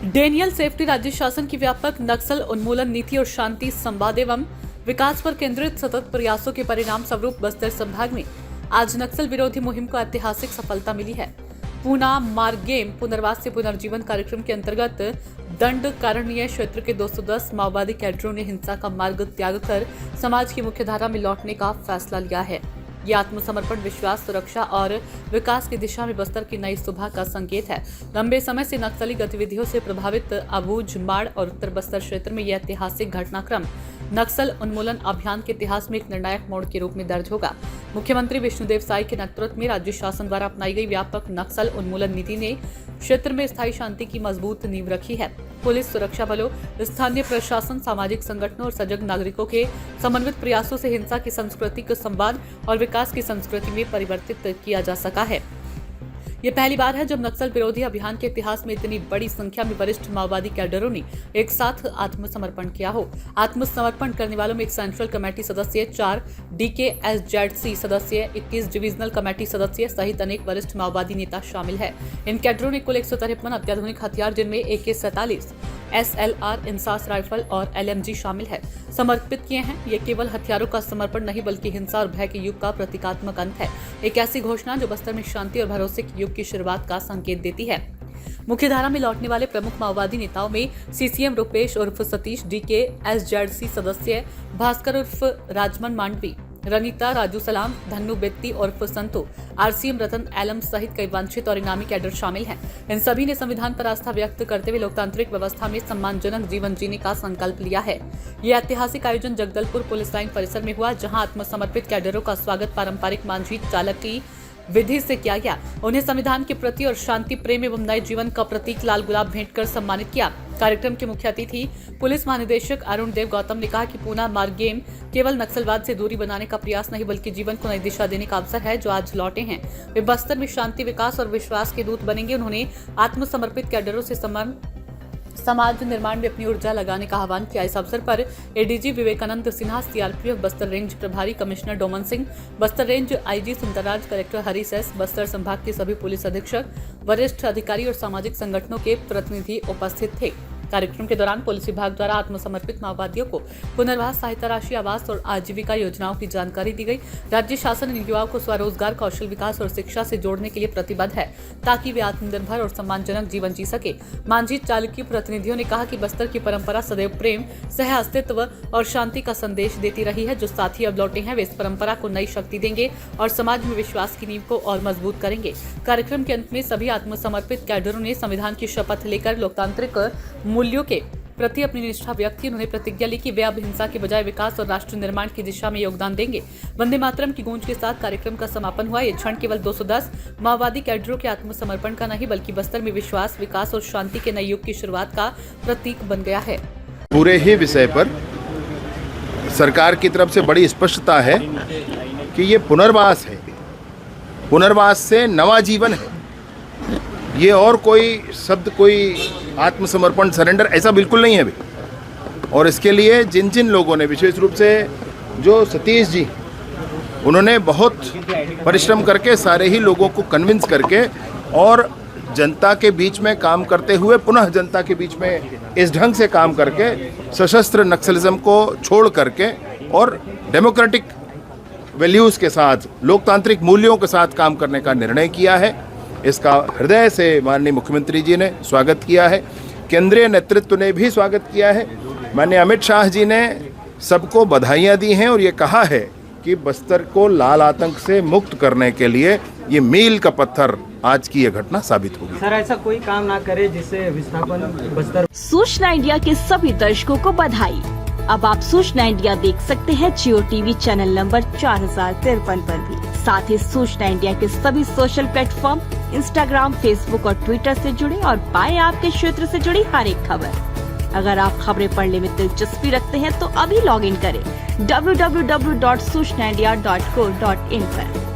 Daniel safety राज्य शासन की व्यापक नक्सल उन्मूलन नीति और शांति संवाद एवं विकास पर केंद्रित सतत प्रयासों के परिणाम स्वरूप बस्तर संभाग में आज नक्सल विरोधी मुहिम को ऐतिहासिक सफलता मिली है। पूना मारगेम पुनर्वास से पुनर्जीवन कार्यक्रम के अंतर्गत दंडकारण्य क्षेत्र के 210 माओवादी कैडरों ने हिंसा का मार्ग त्याग कर समाज की मुख्यधारा में लौटने का फैसला लिया है। ये आत्मसमर्पण विश्वास, सुरक्षा और विकास की दिशा में बस्तर की नई सुबह का संकेत है। लंबे समय से नक्सली गतिविधियों से प्रभावित अबूझ, माड़ और उत्तर बस्तर क्षेत्र में यह ऐतिहासिक घटनाक्रम नक्सल उन्मूलन अभियान के इतिहास में एक निर्णायक मोड़ के रूप में दर्ज होगा। मुख्यमंत्री विष्णुदेव साई के नेतृत्व में राज्य शासन द्वारा अपनाई गई व्यापक नक्सल उन्मूलन नीति ने क्षेत्र में स्थायी शांति की मजबूत नींव रखी है। पुलिस, सुरक्षा बलों, स्थानीय प्रशासन, सामाजिक संगठनों और सजग नागरिकों के समन्वित प्रयासों से हिंसा की संस्कृति को संवाद और विकास की संस्कृति में परिवर्तित किया जा सका है। ये पहली बार है जब नक्सल विरोधी अभियान के इतिहास में इतनी बड़ी संख्या में वरिष्ठ माओवादी कैडरों ने एक साथ आत्मसमर्पण किया हो। आत्मसमर्पण करने वालों में एक सेंट्रल कमेटी सदस्य, 4 DKSZC सदस्य, 21 डिविजनल कमेटी सदस्य सहित अनेक वरिष्ठ माओवादी नेता शामिल है। इन कैडरों ने कुल 153 अत्याधुनिक हथियार, जिनमें AK-47, SLR, इंसास राइफल और LMG शामिल है, समर्पित किए हैं। ये केवल हथियारों का समर्पण नहीं बल्कि हिंसा और भय के युग का प्रतीकात्मक अंत है। एक ऐसी घोषणा जो बस्तर में शांति और भरोसे के युग की शुरुआत का संकेत देती है। मुख्यधारा में लौटने वाले प्रमुख माओवादी नेताओं में CCM रूपेश उर्फ सतीश, DKSZC सदस्य भास्कर उर्फ राजमन मांडवी, रनीता, राजू सलाम, धन्नू बेत्ती उर्फ संतो, RCM रतन एलम सहित कई वंचित और इनामी कैडर शामिल हैं। इन सभी ने संविधान पर आस्था व्यक्त करते हुए लोकतांत्रिक व्यवस्था में सम्मानजनक जीवन जीने का संकल्प लिया है। यह ऐतिहासिक आयोजन जगदलपुर पुलिस लाइन परिसर में हुआ, जहां आत्मसमर्पित कैडरों का स्वागत पारंपरिक मांझी चालक की विधि से किया गया। उन्हें संविधान के प्रति और शांति प्रेम एवं नए जीवन का प्रतीक लाल गुलाब भेंट कर सम्मानित किया। कार्यक्रम के मुख्य अतिथि पुलिस महानिदेशक अरुण देव गौतम ने कहा कि पूना मारगेम केवल नक्सलवाद से दूरी बनाने का प्रयास नहीं बल्कि जीवन को नई दिशा देने का अवसर है। जो आज लौटे हैं वे बस्तर में शांति, विकास और विश्वास के दूत बनेंगे। उन्होंने आत्मसमर्पित कैडरों से समाज निर्माण में अपनी ऊर्जा लगाने का आह्वान किया। इस अवसर पर ADG Vivekanand Sinha, CRPF Bastar range प्रभारी commissioner Doman Singh, Bastar range IG Sundarraj, collector Harish S, Bastar संभाग के सभी पुलिस अधीक्षक, वरिष्ठ अधिकारी और सामाजिक संगठनों के प्रतिनिधि उपस्थित थे। कार्यक्रम के दौरान पुलिस विभाग द्वारा आत्मसमर्पित माओवादियों को पुनर्वास, सहायता राशि, आवास और आजीविका योजनाओं की जानकारी दी गई। राज्य शासन इन युवाओं को स्वरोजगार, कौशल विकास और शिक्षा से जोड़ने के लिए प्रतिबद्ध है ताकि वे आत्मनिर्भर और सम्मानजनक जीवन जी सके। मांझी चालक की प्रतिनिधियों ने कहा कि बस्तर की परंपरा सदैव प्रेम, सह अस्तित्व और शांति का संदेश देती रही है। जो साथी अब लौटे हैं वे इस परंपरा को नई शक्ति देंगे और समाज में विश्वास की नींव को और मजबूत करेंगे। कार्यक्रम के अंत में सभी आत्मसमर्पित कैडरों ने संविधान की शपथ लेकर लोकतांत्रिक मूल्यों के प्रति अपनी निष्ठा व्यक्त की। उन्होंने प्रतिज्ञा ली कि वे अब हिंसा के बजाय विकास और राष्ट्र निर्माण की दिशा में योगदान देंगे। वंदे मातरम की गूंज के साथ कार्यक्रम का समापन हुआ। ये क्षण केवल 210 माओवादी कैडरों के आत्मसमर्पण का नहीं बल्कि बस्तर में विश्वास, विकास और शांति के नए युग की शुरुआत का प्रतीक बन गया है। पूरे ही विषय पर सरकार की तरफ से बड़ी स्पष्टता है कि ये पुनर्वास है, पुनर्वास से नवा जीवन है। ये और कोई शब्द, कोई आत्मसमर्पण, सरेंडर ऐसा बिल्कुल नहीं है अभी। और इसके लिए जिन जिन लोगों ने, विशेष रूप से जो सतीश जी, उन्होंने बहुत परिश्रम करके सारे ही लोगों को कन्विंस करके और जनता के बीच में काम करते हुए पुनः जनता के बीच में इस ढंग से काम करके सशस्त्र नक्सलिज्म को छोड़ करके और डेमोक्रेटिक वैल्यूज़ के साथ, लोकतांत्रिक मूल्यों के साथ काम करने का निर्णय किया है। इसका हृदय से माननीय मुख्यमंत्री जी ने स्वागत किया है, केंद्रीय नेतृत्व ने भी स्वागत किया है। माननीय अमित शाह जी ने सबको बधाइयाँ दी हैं और ये कहा है कि बस्तर को लाल आतंक से मुक्त करने के लिए ये मील का पत्थर आज की ये घटना साबित होगी। सर, ऐसा कोई काम ना करे जिससे विस्थापन बस्तर। सूचना इंडिया के सभी दर्शकों को बधाई। अब आप सूचना इंडिया देख सकते हैं जियो TV चैनल नंबर 4053 पर भी। साथ ही सूचना इंडिया के सभी सोशल प्लेटफॉर्म इंस्टाग्राम, फेसबुक और ट्विटर से जुड़े और पाए आपके क्षेत्र से जुड़ी हर एक खबर। अगर आप खबरें पढ़ने में दिलचस्पी रखते हैं तो अभी लॉग इन करें www.सूचनाindia.co.in पर।